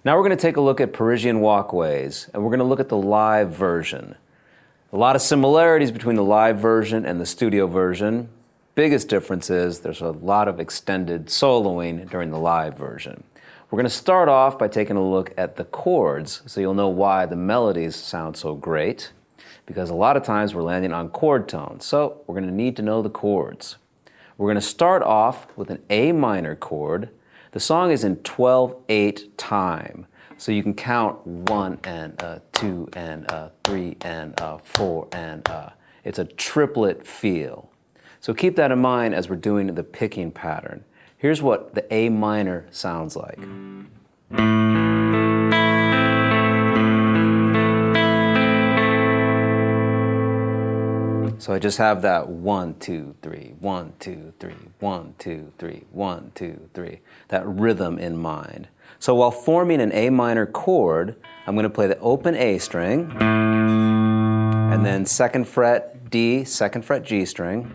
Now we're going to take a look at Perisienne Walkways, and we're going to look at the live version. A lot of similarities between the live version and the studio version. Biggest difference is there's a lot of extended soloing during the live version. We're going to start off by taking a look at the chords, so you'll know why the melodies sound so great, because a lot of times we're landing on chord tones, so we're going to need to know the chords. We're going to start off with an A minor chord. The song is in 12/8 time, so you can count 1 and 2 and 3 and 4 and it's a triplet feel. So keep that in mind as we're doing the picking pattern. Here's what the A minor sounds like. So I just have that 1, 2, 3, 1, 2, 3, 1, 2, 3, 1, 2, 3, that rhythm in mind. So while forming an A minor chord, I'm going to play the open A string, and then 2nd fret D, 2nd fret G string,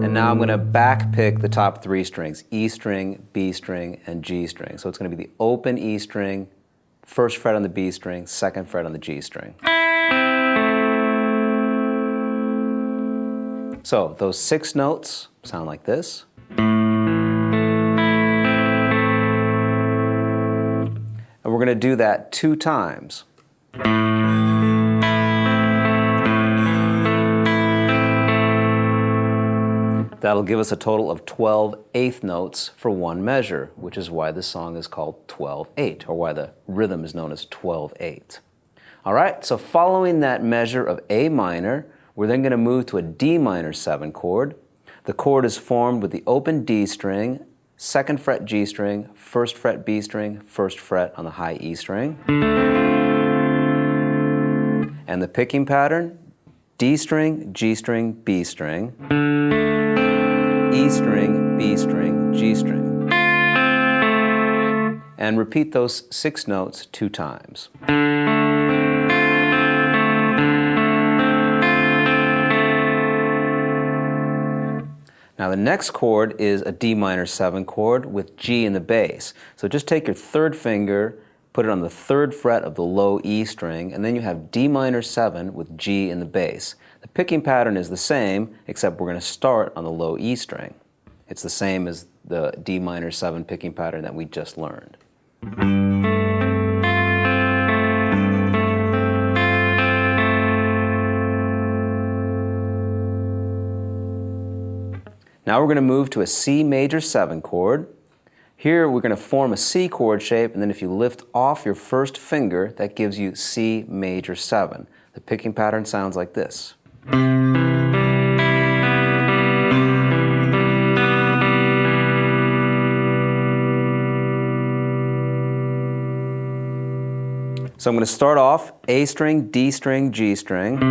and now I'm going to back pick the top 3 strings, E string, B string, and G string. So it's going to be the open E string, 1st fret on the B string, 2nd fret on the G string. So those 6 notes sound like this. And we're going to do that 2 times. That'll give us a total of 12 eighth notes for one measure, which is why the song is called 12/8, or why the rhythm is known as 12/8. All right, so following that measure of A minor, we're then going to move to a D minor 7 chord. The chord is formed with the open D string, 2nd fret G string, 1st fret B string, 1st fret on the high E string. And the picking pattern, D string, G string, B string, E string, B string, G string. And repeat those 6 notes 2 times. Now the next chord is a D minor 7 chord with G in the bass. So just take your 3rd finger, put it on the 3rd fret of the low E string, and then you have D minor 7 with G in the bass. The picking pattern is the same, except we're going to start on the low E string. It's the same as the D minor 7 picking pattern that we just learned. Now we're going to move to a C major 7 chord. Here we're going to form a C chord shape, and then if you lift off your 1st finger, that gives you C major 7. The picking pattern sounds like this. So I'm going to start off A string, D string, G string,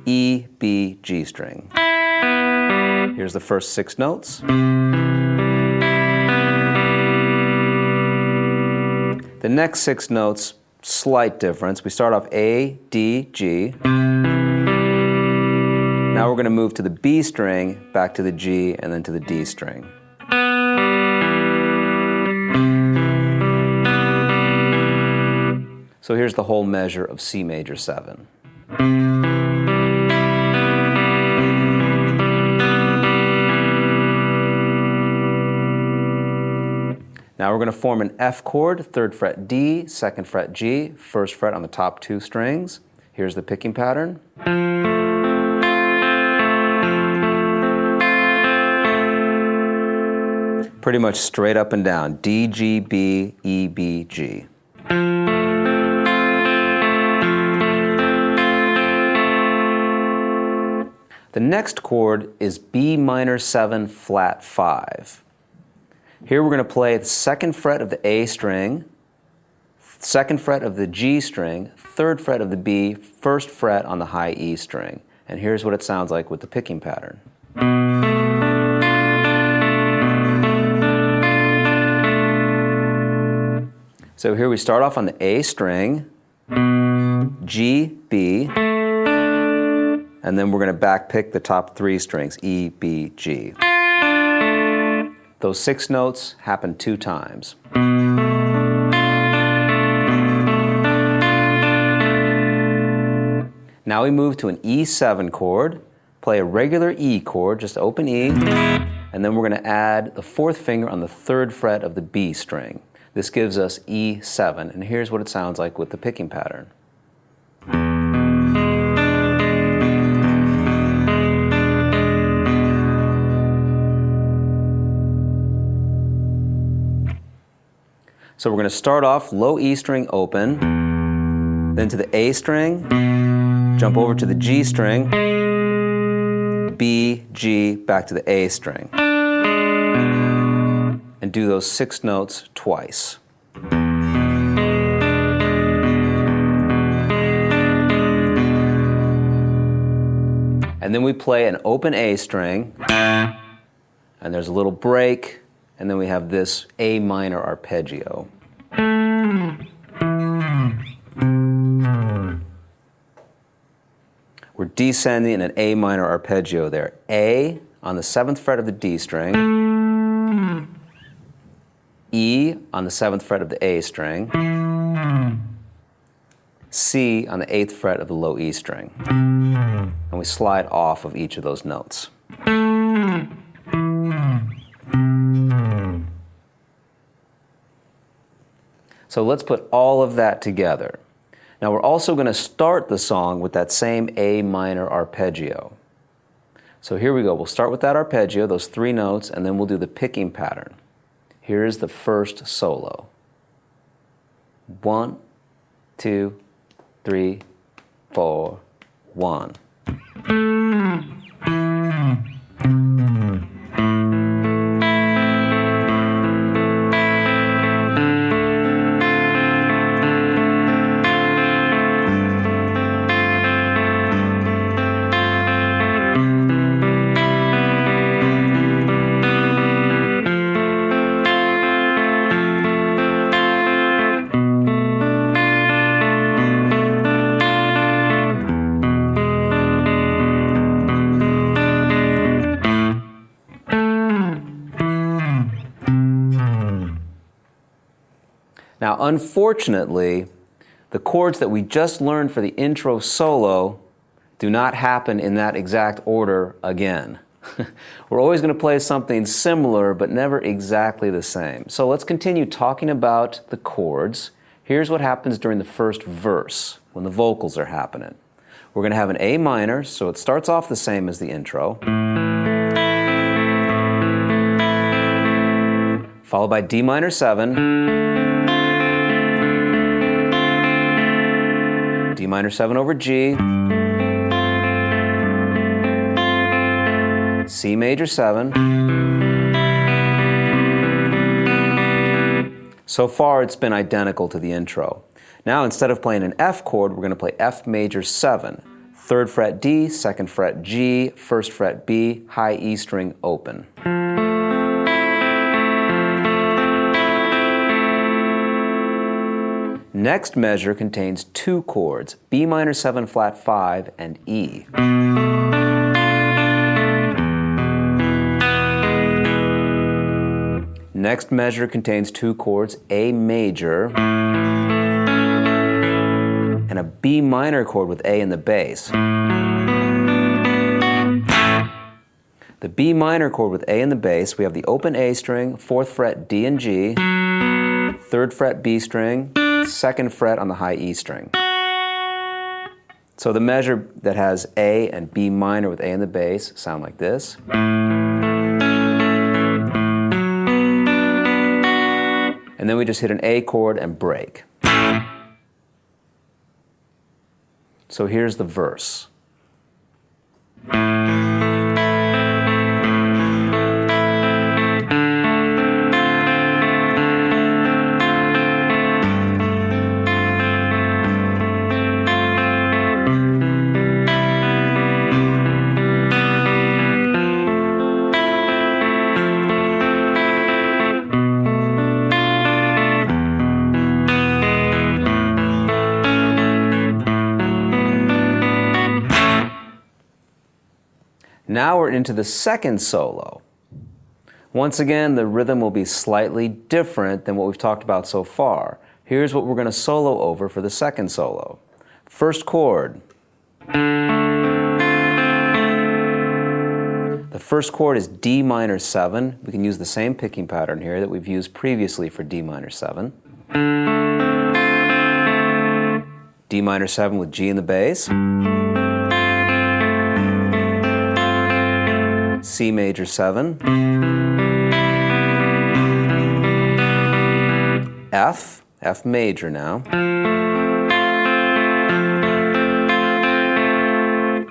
E, B, G string. Here's the first 6 notes. The next 6 notes, slight difference. We start off A, D, G. Now we're going to move to the B string, back to the G, and then to the D string. So here's the whole measure of C major 7. Now we're going to form an F chord, 3rd fret D, 2nd fret G, 1st fret on the top 2 strings. Here's the picking pattern. Pretty much straight up and down, D, G, B, E, B, G. The next chord is B minor 7 flat 5. Here we're going to play the 2nd fret of the A string, 2nd fret of the G string, 3rd fret of the B, 1st fret on the high E string. And here's what it sounds like with the picking pattern. So here we start off on the A string, G, B, and then we're going to back pick the top 3 strings, E, B, G. Those 6 notes happen 2 times. Now we move to an E7 chord, play a regular E chord, just open E, and then we're going to add the 4th finger on the 3rd fret of the B string. This gives us E7, and here's what it sounds like with the picking pattern. So we're going to start off low E string open, then to the A string, jump over to the G string, B, G, back to the A string. And do those 6 notes twice. And then we play an open A string, and there's a little break, and then we have this A minor arpeggio. We're descending in an A minor arpeggio there. A on the 7th fret of the D string, E on the 7th fret of the A string, C on the 8th fret of the low E string. And we slide off of each of those notes. So let's put all of that together. Now we're also going to start the song with that same A minor arpeggio. So here we go. We'll start with that arpeggio, those 3 notes, and then we'll do the picking pattern. Here's the first solo. 1, 2, 3, 4, 1. Now, unfortunately, the chords that we just learned for the intro solo do not happen in that exact order again. We're always going to play something similar, but never exactly the same. So let's continue talking about the chords. Here's what happens during the first verse, when the vocals are happening. We're going to have an A minor, so it starts off the same as the intro, followed by D minor 7, D minor 7 over G, C major 7. So far it's been identical to the intro. Now instead of playing an F chord, we're going to play F major 7, 3rd fret D, 2nd fret G, 1st fret B, high E string open. Next measure contains 2 chords, B minor 7 flat 5 and E. Next measure contains 2 chords, A major and a B minor chord with A in the bass. The B minor chord with A in the bass, we have the open A string, 4th fret D and G, 3rd fret B string, 2nd fret on the high E string. So the measure that has A and B minor with A in the bass sound like this. And then we just hit an A chord and break. So here's the verse. Now we're into the second solo. Once again, the rhythm will be slightly different than what we've talked about so far. Here's what we're going to solo over for the second solo. First chord. The first chord is D minor 7. We can use the same picking pattern here that we've used previously for D minor 7. D minor 7 with G in the bass. C major 7. F major now.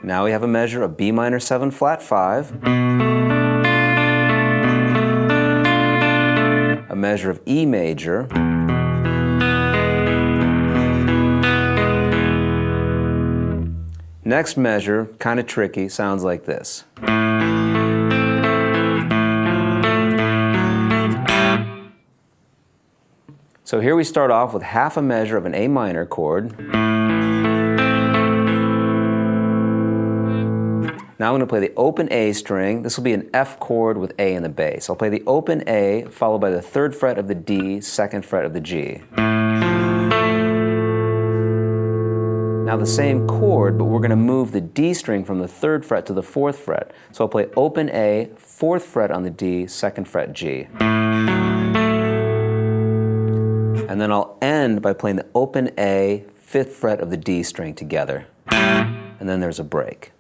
Now we have a measure of B minor 7 flat 5, a measure of E major, next measure, kind of tricky, sounds like this. So here we start off with half a measure of an A minor chord. Now I'm going to play the open A string. This will be an F chord with A in the bass. I'll play the open A followed by the 3rd fret of the D, 2nd fret of the G. Now the same chord, but we're going to move the D string from the 3rd fret to the 4th fret. So I'll play open A, 4th fret on the D, 2nd fret G. And then I'll end by playing the open A, 5th fret of the D string together. And then there's a break.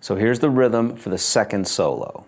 So here's the rhythm for the second solo.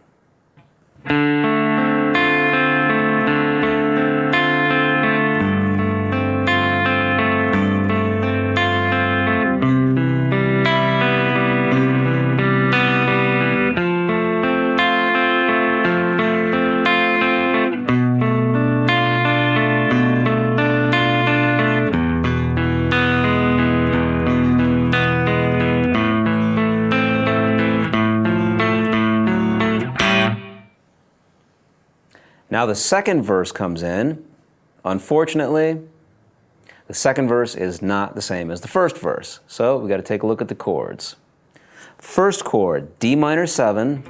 Now the second verse comes in. Unfortunately, the second verse is not the same as the first verse. So we've got to take a look at the chords. First chord, D minor 7.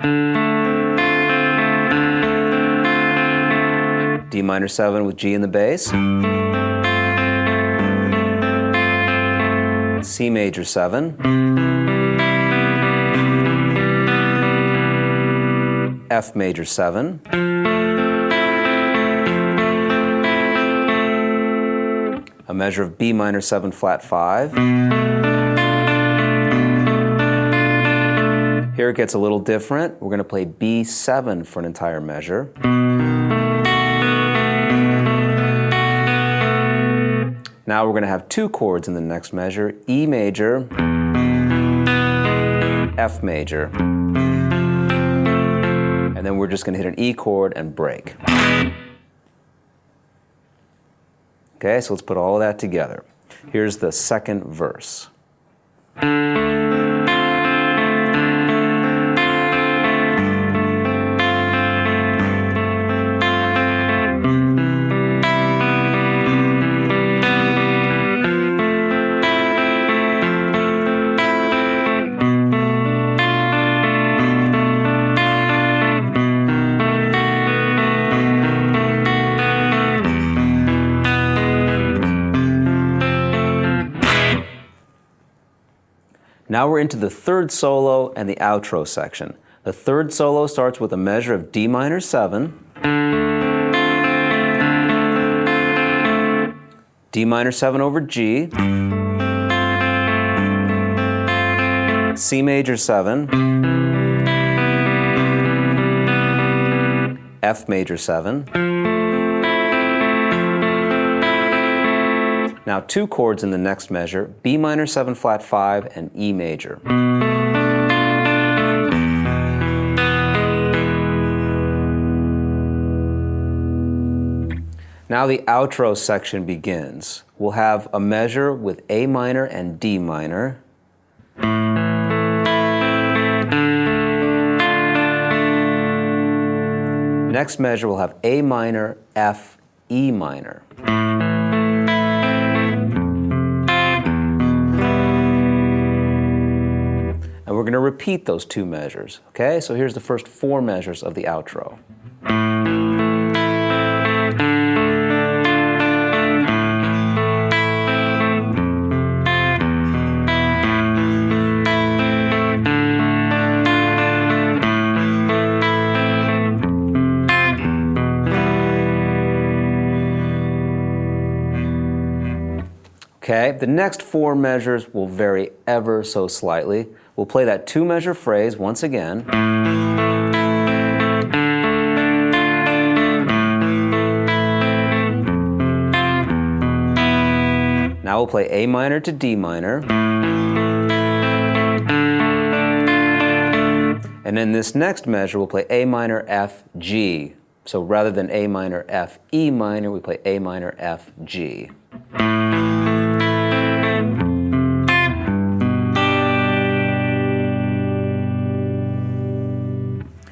D minor 7 with G in the bass. C major 7. F major 7. A measure of B minor 7 flat 5. Here it gets a little different. We're going to play B7 for an entire measure. Now we're going to have 2 chords in the next measure, E major, F major. And then we're just going to hit an E chord and break. Okay, so let's put all of that together. Here's the second verse. Now we're into the third solo and the outro section. The third solo starts with a measure of D minor 7, D minor 7 over G, C major 7, F major 7. Now 2 chords in the next measure, B minor 7 flat 5 and E major. Now the outro section begins. We'll have a measure with A minor and D minor. Next measure we'll have A minor, F, E minor. to repeat those 2 measures, okay? So here's the first 4 measures of the outro. Okay, the next 4 measures will vary ever so slightly. We'll play that 2-measure phrase once again. Now we'll play A minor to D minor. And in this next measure, we'll play A minor, F, G. So rather than A minor, F, E minor, we play A minor, F, G.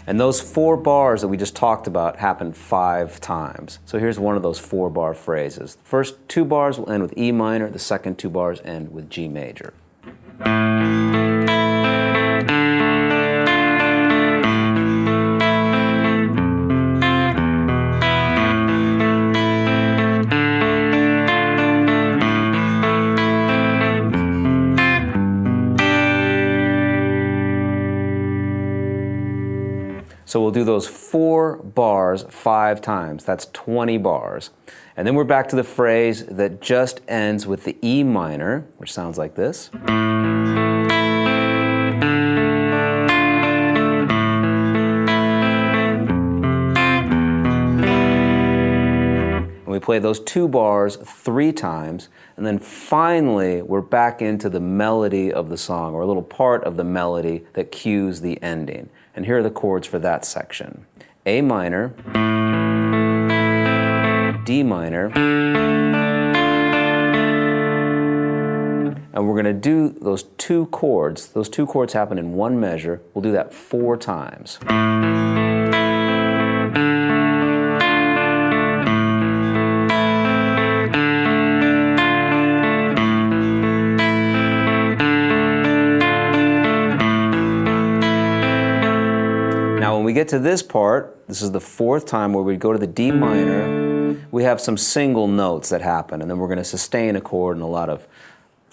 And those 4 bars that we just talked about happen 5 times. So here's one of those 4-bar phrases. The first 2 bars will end with E minor, the second 2 bars end with G major. So we'll do those 4 bars 5 times. That's 20 bars. And then we're back to the phrase that just ends with the E minor, which sounds like this. And we play those 2 bars 3 times. And then finally, we're back into the melody of the song, or a little part of the melody that cues the ending. And here are the chords for that section. A minor, D minor, and we're going to do those 2 chords. Those 2 chords happen in 1 measure. We'll do that 4 times. When we get to this part, this is the 4th time where we go to the D minor, we have some single notes that happen, and then we're going to sustain a chord, and a lot of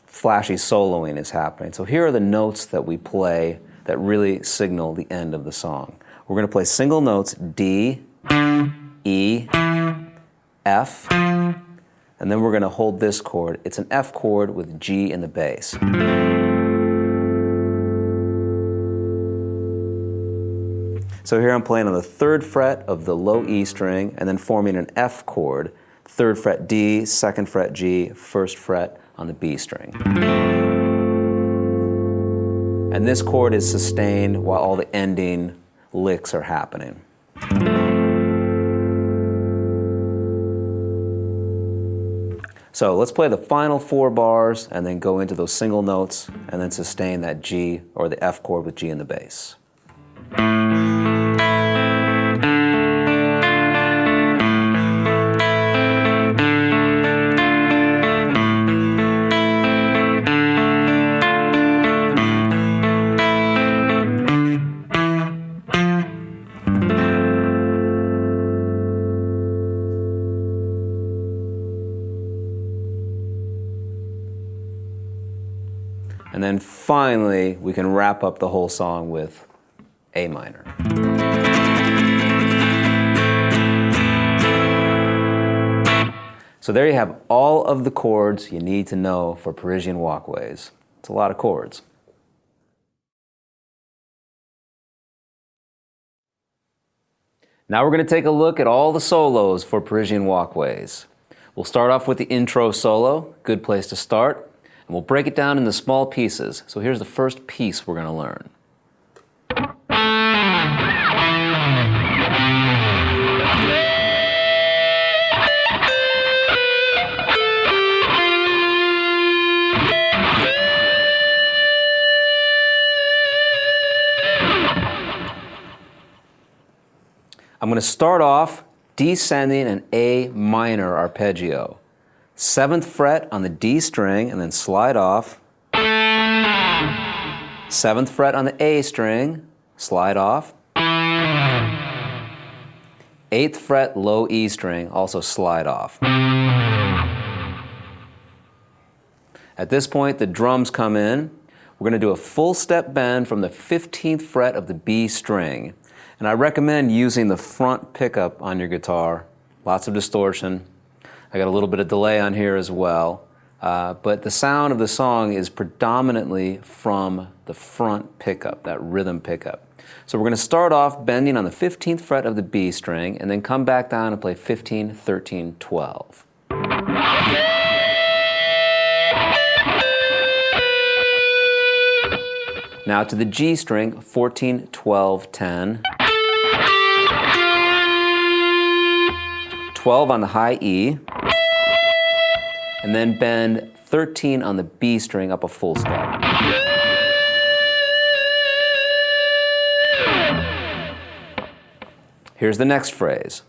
flashy soloing is happening. So here are the notes that we play that really signal the end of the song. We're going to play single notes D, E, F, and then we're going to hold this chord. It's an F chord with G in the bass. So here I'm playing on the 3rd fret of the low E string and then forming an F chord, 3rd fret D, 2nd fret G, 1st fret on the B string. And this chord is sustained while all the ending licks are happening. So let's play the final 4 bars and then go into those single notes and then sustain that G or the F chord with G in the bass. And then finally, we can wrap up the whole song with A minor. So there you have all of the chords you need to know for Perisienne Walkways. It's a lot of chords. Now we're going to take a look at all the solos for Perisienne Walkways. We'll start off with the intro solo, good place to start. And we'll break it down into small pieces. So here's the first piece we're going to learn. I'm going to start off descending an A minor arpeggio. 7th fret on the D string, and then slide off. 7th fret on the A string, slide off. 8th fret, low E string, also slide off. At this point, the drums come in. We're going to do a full step bend from the 15th fret of the B string. And I recommend using the front pickup on your guitar. Lots of distortion. I got a little bit of delay on here as well. But the sound of the song is predominantly from the front pickup, that rhythm pickup. So we're going to start off bending on the 15th fret of the B string and then come back down and play 15, 13, 12. Now to the G string, 14, 12, 10. 12 on the high E. And then bend 13 on the B string up a full step. Here's the next phrase.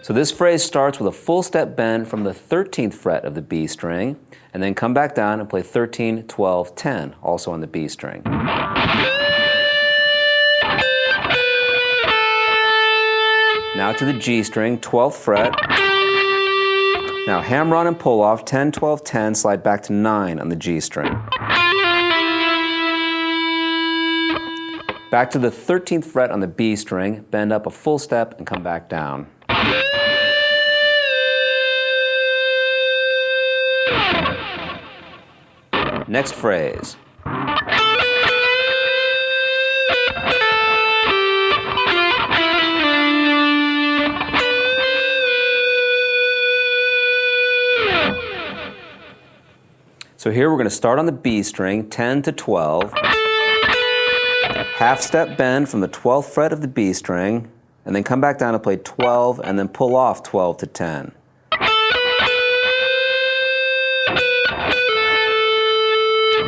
So this phrase starts with a full step bend from the 13th fret of the B string, and then come back down and play 13, 12, 10, also on the B string. Now to the G string, 12th fret. Now hammer on and pull off, 10, 12, 10, slide back to 9 on the G string. Back to the 13th fret on the B string, bend up a full step and come back down. Next phrase. So here we're going to start on the B string, 10 to 12. Half step bend from the 12th fret of the B string, and then come back down and play 12, and then pull off 12 to 10.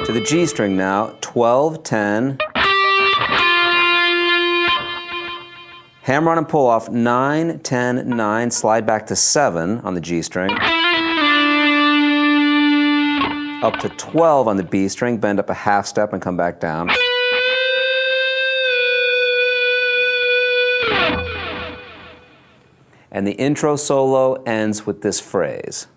To the G string now, 12, 10. Hammer on and pull off 9, 10, 9, slide back to 7 on the G string. Up to 12 on the B string, bend up a half step and come back down. And the intro solo ends with this phrase.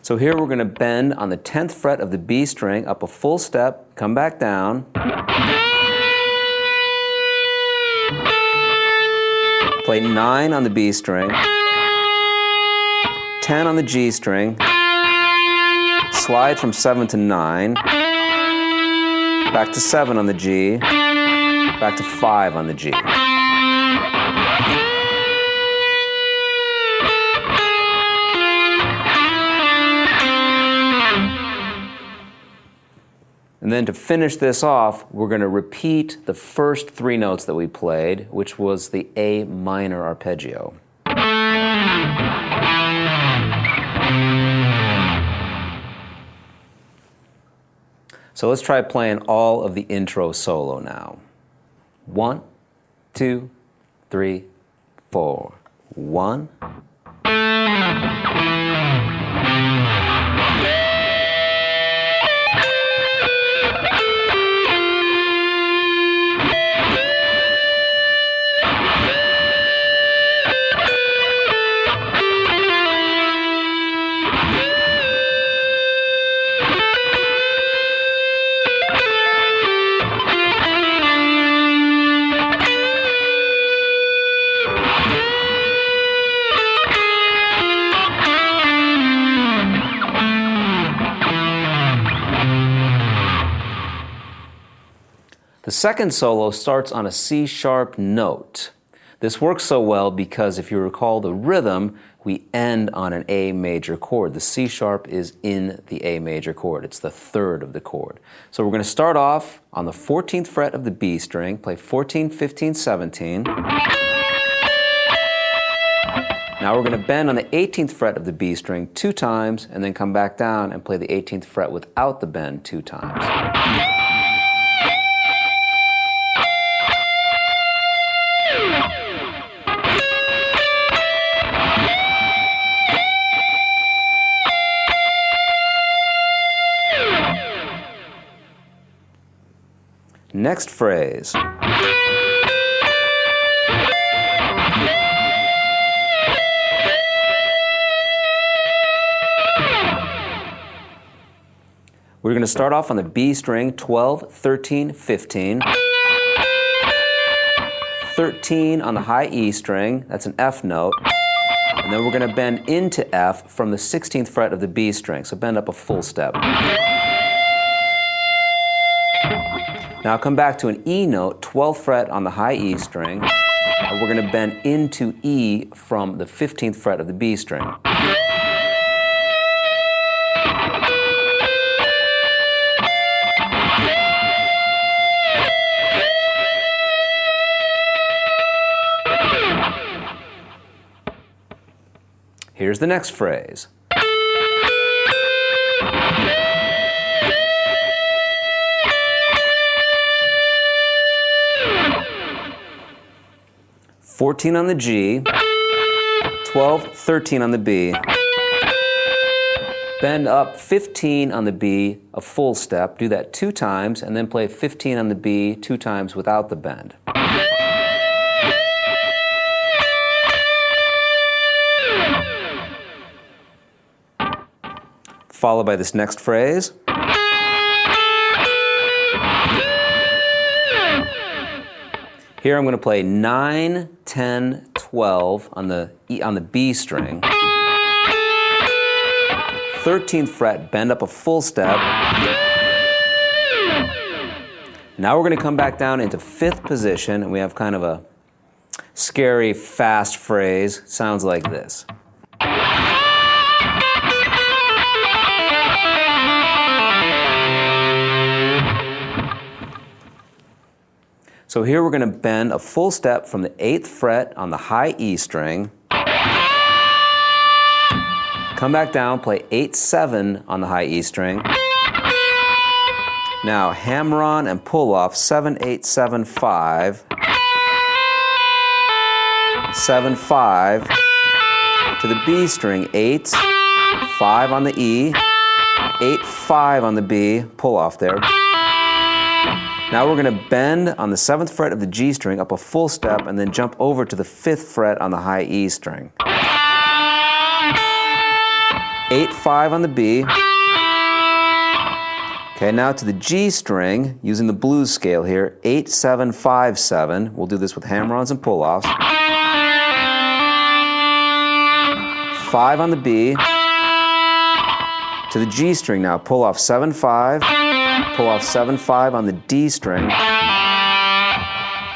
So here we're going to bend on the 10th fret of the B string, up a full step, come back down. Play 9 on the B string, 10 on the G string, slide from 7 to 9, back to 7 on the G, back to 5 on the G. And then to finish this off, we're going to repeat the first 3 notes that we played, which was the A minor arpeggio. So let's try playing all of the intro solo now. 1, 2, 3, 4. 1. The second solo starts on a C-sharp note. This works so well because if you recall the rhythm, we end on an A major chord. The C-sharp is in the A major chord. It's the 3rd of the chord. So we're going to start off on the 14th fret of the B string, play 14, 15, 17. Now we're going to bend on the 18th fret of the B string 2 times and then come back down and play the 18th fret without the bend 2 times. Next phrase. We're going to start off on the B string, 12, 13, 15. 13 on the high E string, that's an F note. And then we're going to bend into F from the 16th fret of the B string, so bend up a full step. Now come back to an E note, 12th fret on the high E string, and we're going to bend into E from the 15th fret of the B string. Here's the next phrase. "14 on the G, 12, 13 on the B. Bend up 15 on the B, a full step. Do that 2 times, and then play 15 on the B 2 times without the bend. Followed by this next phrase. Here I'm going to play 9, 10, 12 on the B string. 13th fret, bend up a full step. Now we're going to come back down into 5th position, and we have kind of a scary, fast phrase. Sounds like this. So here we're going to bend a full step from the 8th fret on the high E string. Come back down, play 8, 7 on the high E string. Now hammer on and pull off 7, 8, 7, 5. 7, 5 to the B string, 8, 5 on the E, 8, 5 on the B, pull off there. Now we're going to bend on the 7th fret of the G string up a full step and then jump over to the 5th fret on the high E string. 8, 5 on the B. Okay, now to the G string, using the blues scale here, 8, 7, 5, 7. We'll do this with hammer-ons and pull-offs. 5 on the B. To the G string now, pull off 7, 5. Pull off 7, 5 on the D string.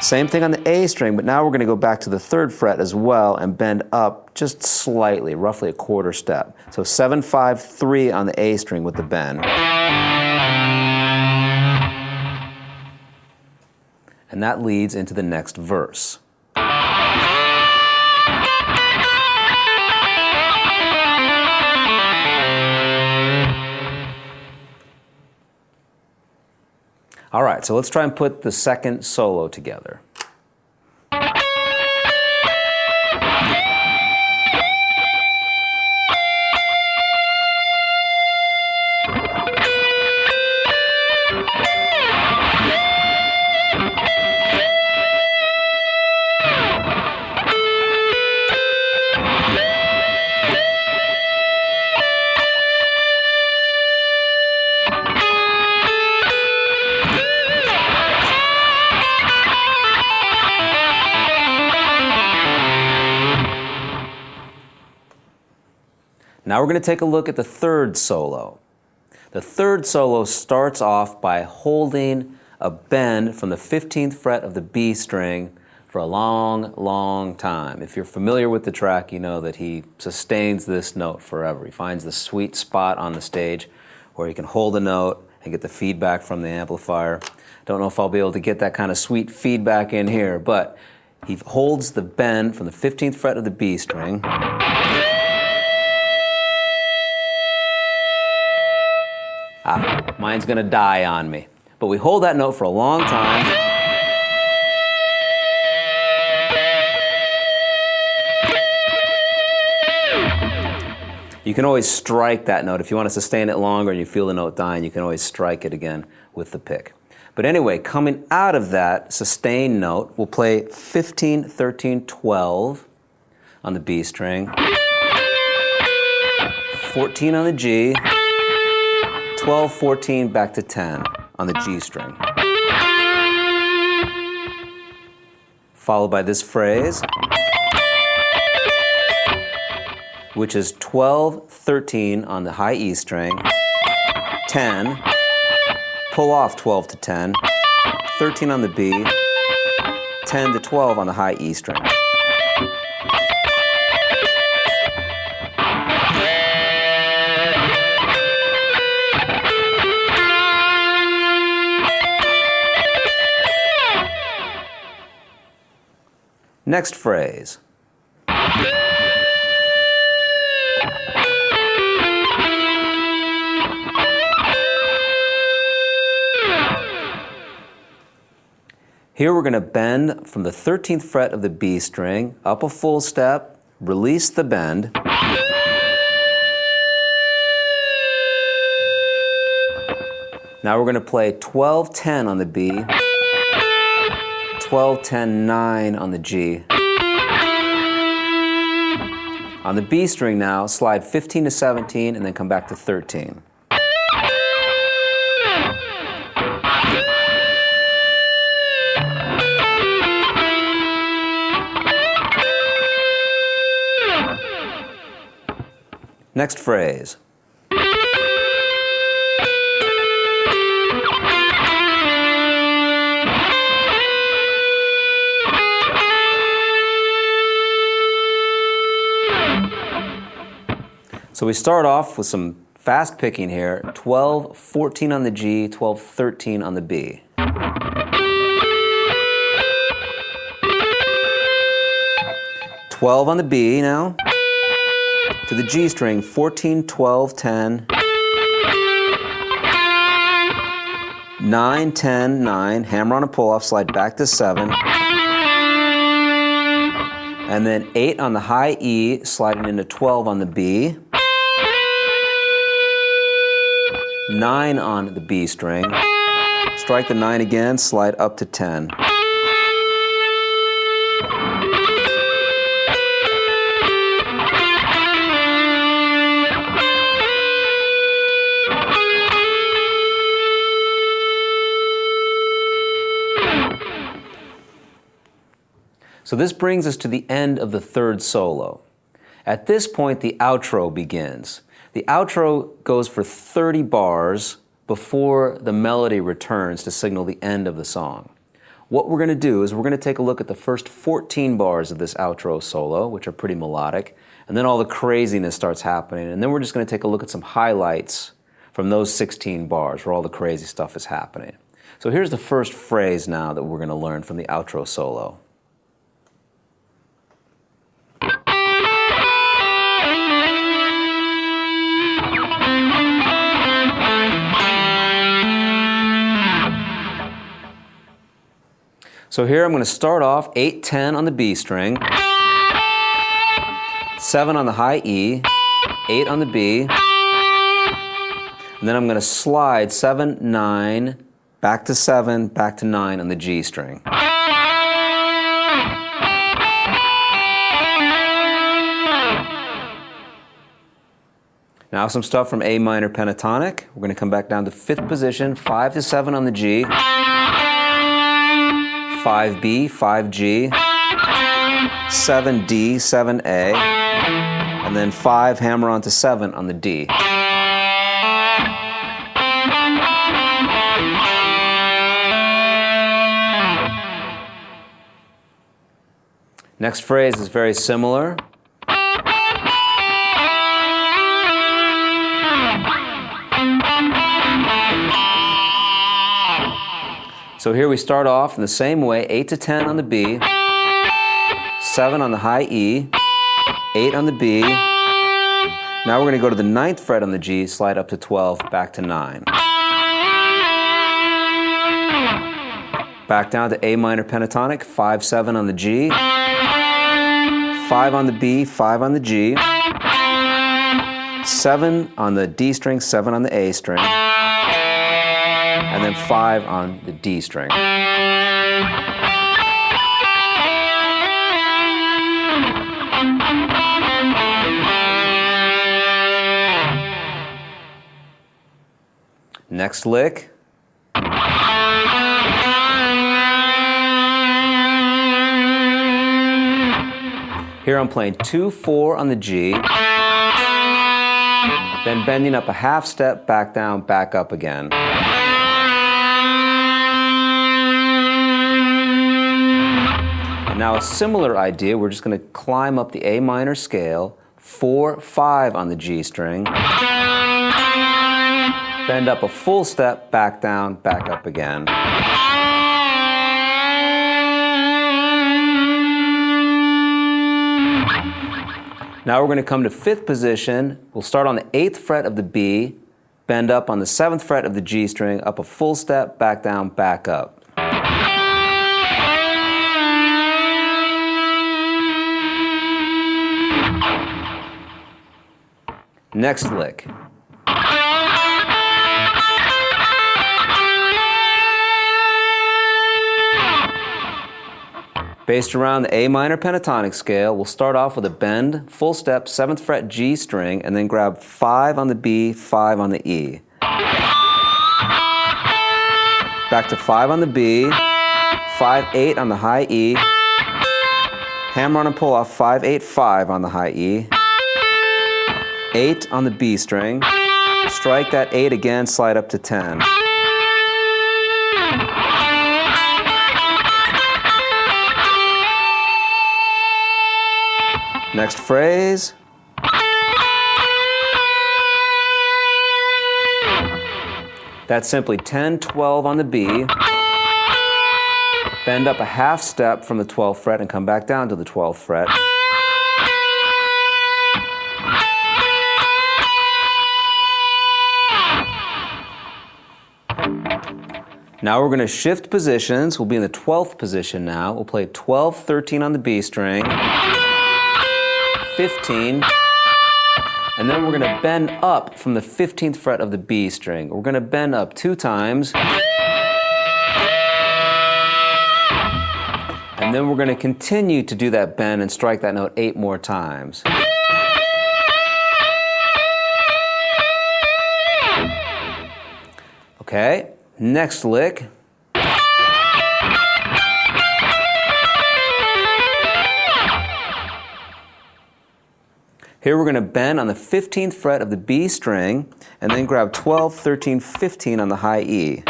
Same thing on the A string, but now we're going to go back to the 3rd fret as well and bend up just slightly, roughly a quarter step. So 7, 5, 3 on the A string with the bend. And that leads into the next verse. All right, so let's try and put the second solo together. Now we're going to take a look at the third solo. The third solo starts off by holding a bend from the 15th fret of the B string for a long, long time. If you're familiar with the track, you know that he sustains this note forever. He finds the sweet spot on the stage where he can hold a note and get the feedback from the amplifier. Don't know if I'll be able to get that kind of sweet feedback in here, but He holds the bend from the 15th fret of the B string. Mine's going to die on me. But we hold that note for a long time. You can always strike that note. If you want to sustain it longer and you feel the note dying, you can always strike it again with the pick. But anyway, coming out of that sustained note, we'll play 15, 13, 12 on the B string, 14 on the G, 12, 14, back to 10 on the G string. Followed by this phrase, which is 12, 13 on the high E string, 10, pull off 12 to 10, 13 on the B, 10 to 12 on the high E string. Next phrase. Here we're going to bend from the 13th fret of the B string, up a full step, release the bend. Now we're going to play 12, 10 on the B, 12, 10, 9 on the G. On the B string now, slide 15 to 17 and then come back to 13. Next phrase. So we start off with some fast picking here, 12, 14 on the G, 12, 13 on the B. "12 on the B now, to the G string, 14, 12, 10, 9, 10, 9, hammer on a pull-off, slide back to 7, and then 8 on the high E, sliding into 12 on the B, 9 on the B string, strike the 9 again, slide up to 10. So this brings us to the end of the third solo. At this point, the outro begins. The outro goes for 30 bars before the melody returns to signal the end of the song. What we're going to do is we're going to take a look at the first 14 bars of this outro solo, which are pretty melodic, and then all the craziness starts happening, and then we're just going to take a look at some highlights from those 16 bars where all the crazy stuff is happening. So here's the first phrase now that we're going to learn from the outro solo. So here I'm going to start off 8, 10 on the B string, 7 on the high E, 8 on the B, and then I'm going to slide 7, 9, back to 7, back to 9 on the G string. Now some stuff from A minor pentatonic. We're going to come back down to 5th position, 5 to 7 on the G, 5B, 5G, 7D, 7A, and then 5 hammer onto 7 on the D. Next phrase is very similar. So here we start off in the same way, 8 to 10 on the B, 7 on the high E, 8 on the B. Now we're going to go to the 9th fret on the G, slide up to 12, back to 9. Back down to A minor pentatonic, 5, 7 on the G, 5 on the B, 5 on the G, 7 on the D string, 7 on the A string, and then 5 on the D string. Next lick. Here I'm playing 2, 4 on the G, then bending up a half step, back down, back up again. And now a similar idea, we're just going to climb up the A minor scale, 4, 5 on the G string, bend up a full step, back down, back up again. Now we're going to come to 5th position. We'll start on the 8th fret of the B, bend up on the 7th fret of the G string, up a full step, back down, back up. Next lick. Based around the A minor pentatonic scale, we'll start off with a bend, full step, 7th fret G string, and then grab 5 on the B, 5 on the E. Back to 5 on the B, 5, 8 on the high E, hammer on and pull off 5, 8, 5 on the high E, 8 on the B string, strike that 8 again, slide up to 10. Next phrase. That's simply 10, 12 on the B, bend up a half step from the 12th fret and come back down to the 12th fret. Now we're going to shift positions. We'll be in the 12th position now. We'll play 12, 13 on the B string, 15, and then we're going to bend up from the 15th fret of the B string. We're going to bend up 2 times, and then we're going to continue to do that bend and strike that note 8 more times. Okay, next lick. Here we're going to bend on the 15th fret of the B string and then grab 12, 13, 15 on the high E.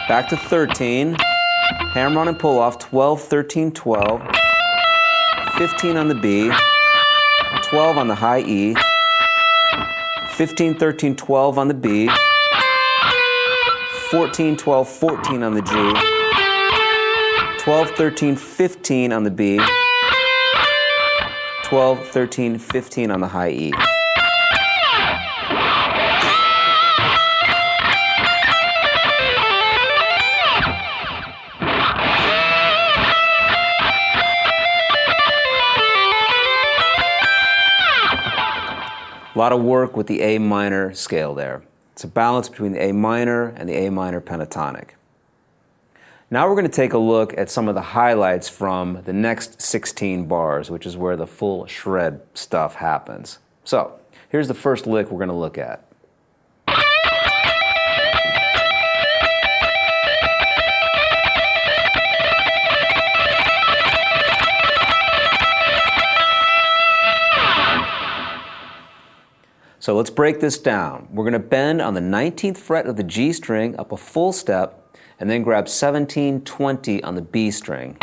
Back to 13, hammer on and pull off 12, 13, 12, 15 on the B, 12 on the high E, 15, 13, 12 on the B, 14, 12, 14 on the G, 12, 13, 15 on the B, 12, 13, 15 on the high E. A lot of work with the A minor scale there. It's a balance between the A minor and the A minor pentatonic. Now we're going to take a look at some of the highlights from the next 16 bars, which is where the full shred stuff happens. So, here's the first lick we're going to look at. So let's break this down. We're going to bend on the 19th fret of the G string up a full step, and then grab 17, 20 on the B string.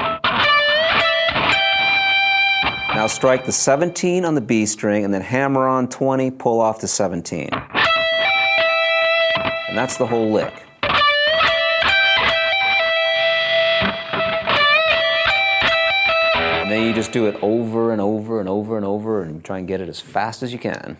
Now strike the 17 on the B string and then hammer on 20, pull off the 17. And that's the whole lick. And then you just do it over and over and over and over and try and get it as fast as you can.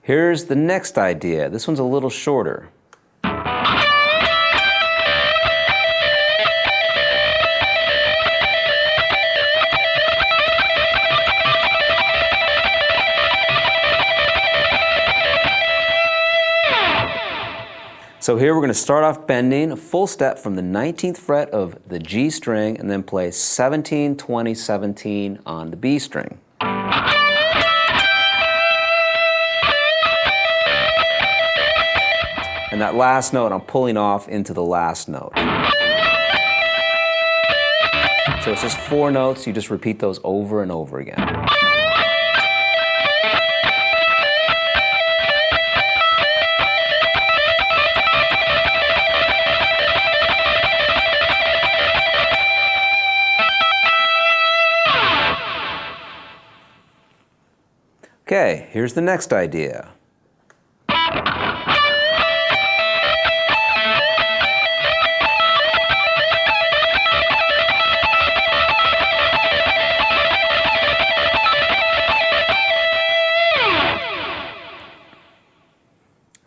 Here's the next idea. This one's a little shorter. So here we're going to start off bending a full step from the 19th fret of the G string and then play 17, 20, 17 on the B string. And that last note, I'm pulling off into the last note. So it's just 4 notes, you just repeat those over and over again. Okay, here's the next idea.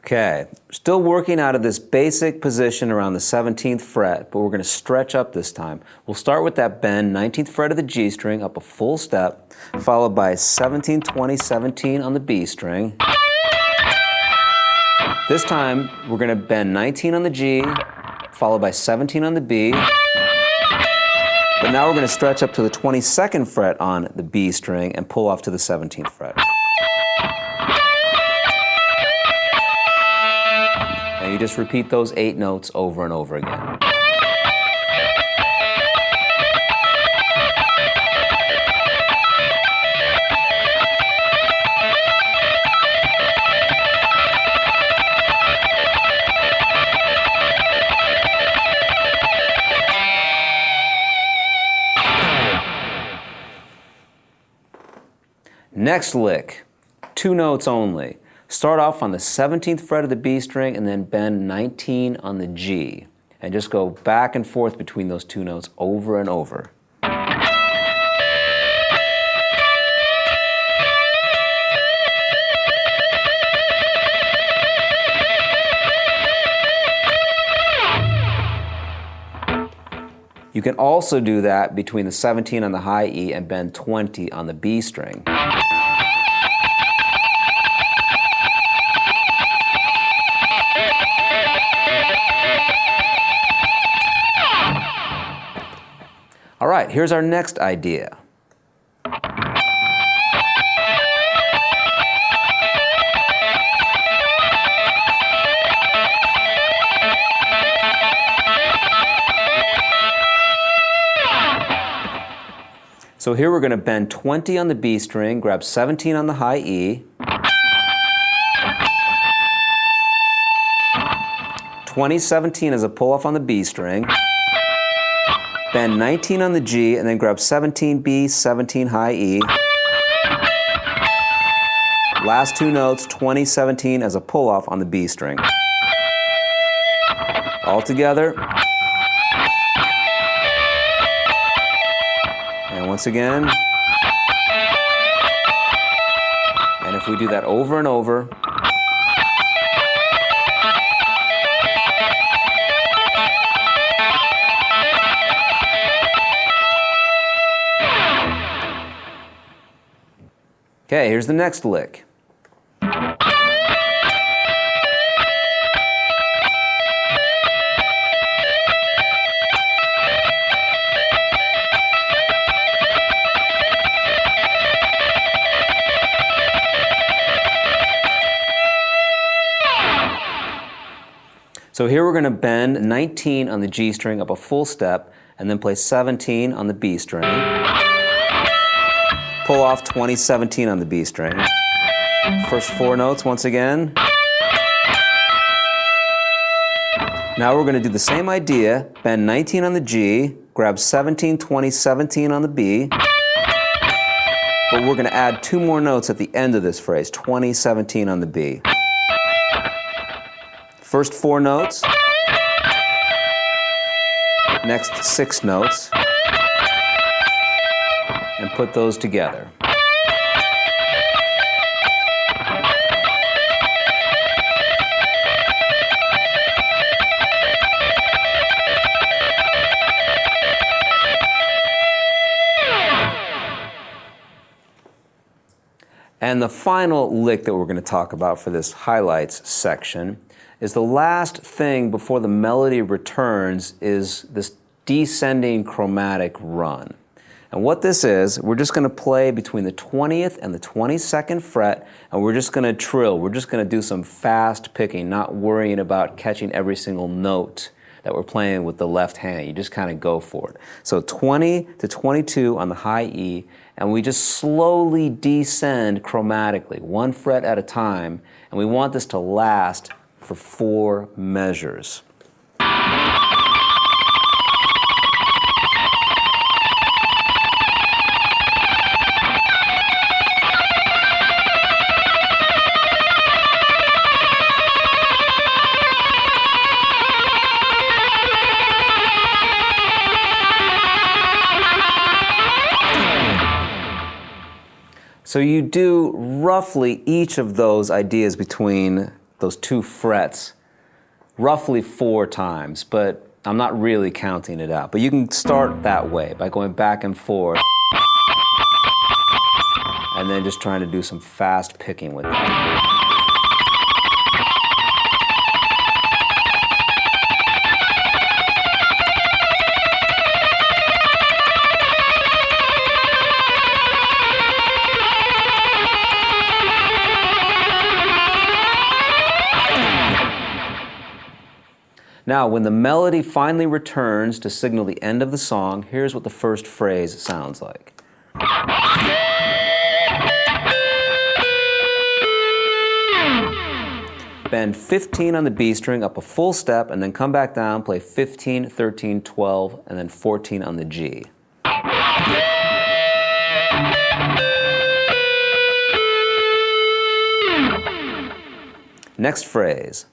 Okay, still working out of this basic position around the 17th fret, but we're going to stretch up this time. We'll start with that bend, 19th fret of the G string, up a full step, followed by 17, 20, 17 on the B string. This time, we're going to bend 19 on the G, followed by 17 on the B. But now we're going to stretch up to the 22nd fret on the B string and pull off to the 17th fret. And you just repeat those 8 notes over and over again. Next lick, 2 notes only. Start off on the 17th fret of the B string and then bend 19 on the G. And just go back and forth between those 2 notes over and over. You can also do that between the 17 on the high E and bend 20 on the B string. All right, here's our next idea. So here we're going to bend 20 on the B string, grab 17 on the high E, 20, 17 as a pull-off on the B string, bend 19 on the G, and then grab 17 B, 17 high E. Last 2 notes, 20, 17 as a pull-off on the B string. All together. And once again. And if we do that over and over, okay, here's the next lick. So here we're going to bend 19 on the G string up a full step and then play 17 on the B string. Pull off 20, 17 on the B string. First 4 notes once again. Now we're going to do the same idea, bend 19 on the G, grab 17, 20, 17 on the B, but we're going to add 2 more notes at the end of this phrase, 20, 17 on the B. First 4 notes, next 6 notes, and put those together. And the final lick that we're going to talk about for this highlights section is the last thing before the melody returns is this descending chromatic run. And what this is, we're just going to play between the 20th and the 22nd fret, and we're just going to trill. We're just going to do some fast picking, not worrying about catching every single note that we're playing with the left hand. You just kind of go for it. So 20 to 22 on the high E, and we just slowly descend chromatically, 1 fret at a time, and we want this to last for 4 measures. So you do roughly each of those ideas between those 2 frets roughly 4 times, but I'm not really counting it out. But you can start that way by going back and forth and then just trying to do some fast picking with that. Now, when the melody finally returns to signal the end of the song, here's what the first phrase sounds like. Bend 15 on the B string up a full step, and then come back down, play 15, 13, 12, and then 14 on the G. Next phrase.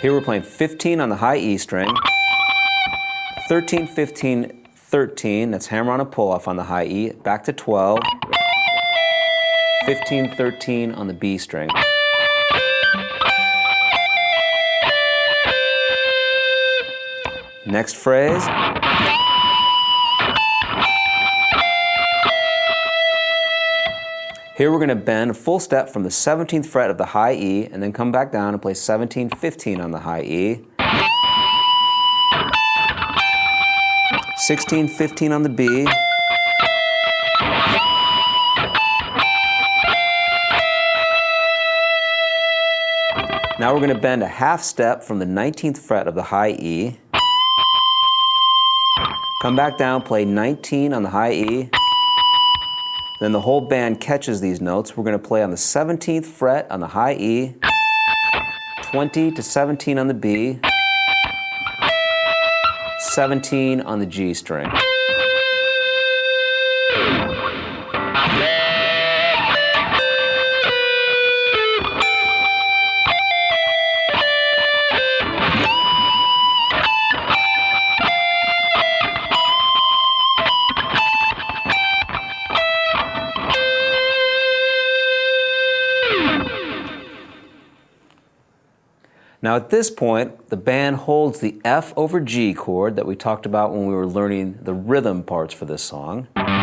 Here we're playing 15 on the high E string, 13, 15, 13, that's hammer on a pull off on the high E, back to 12, 15, 13 on the B string. Next phrase. Here we're going to bend a full step from the 17th fret of the high E and then come back down and play 17, 15 on the high E. 16, 15 on the B. Now we're going to bend a half step from the 19th fret of the high E. Come back down, play 19 on the high E. Then the whole band catches these notes. We're going to play on the 17th fret on the high E, 20 to 17 on the B, 17 on the G string. Now at this point, the band holds the F over G chord that we talked about when we were learning the rhythm parts for this song. And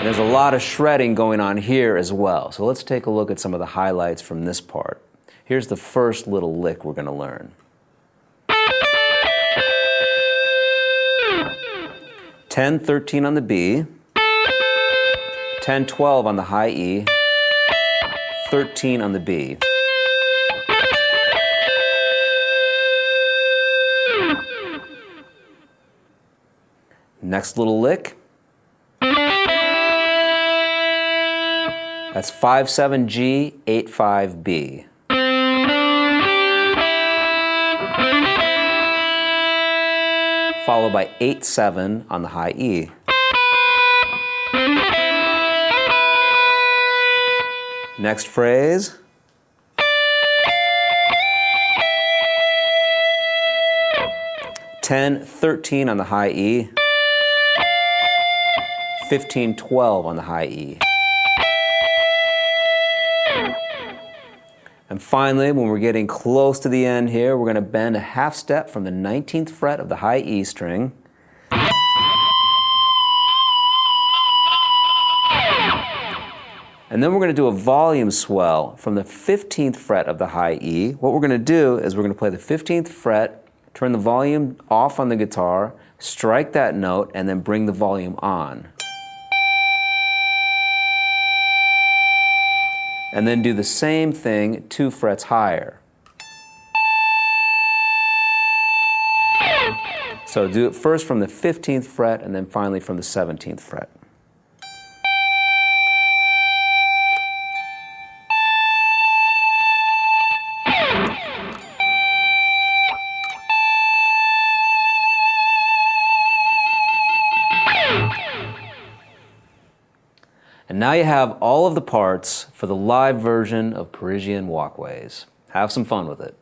there's a lot of shredding going on here as well. So let's take a look at some of the highlights from this part. Here's the first little lick we're going to learn. 10, 13 on the B, 10, 12 on the high E, 13 on the B. Next little lick. That's 5-7G, 8-5B. Followed by 8-7 on the high E. Next phrase. (10-13) on the high E. 15-12 on the high E. And finally, when we're getting close to the end here, we're going to bend a half step from the 19th fret of the high E string. And then we're going to do a volume swell from the 15th fret of the high E. What we're going to do is we're going to play the 15th fret, turn the volume off on the guitar, strike that note, and then bring the volume on. And then do the same thing 2 frets higher. So do it first from the 15th fret and then finally from the 17th fret. And now you have all of the parts for the live version of Perisienne Walkways. Have some fun with it.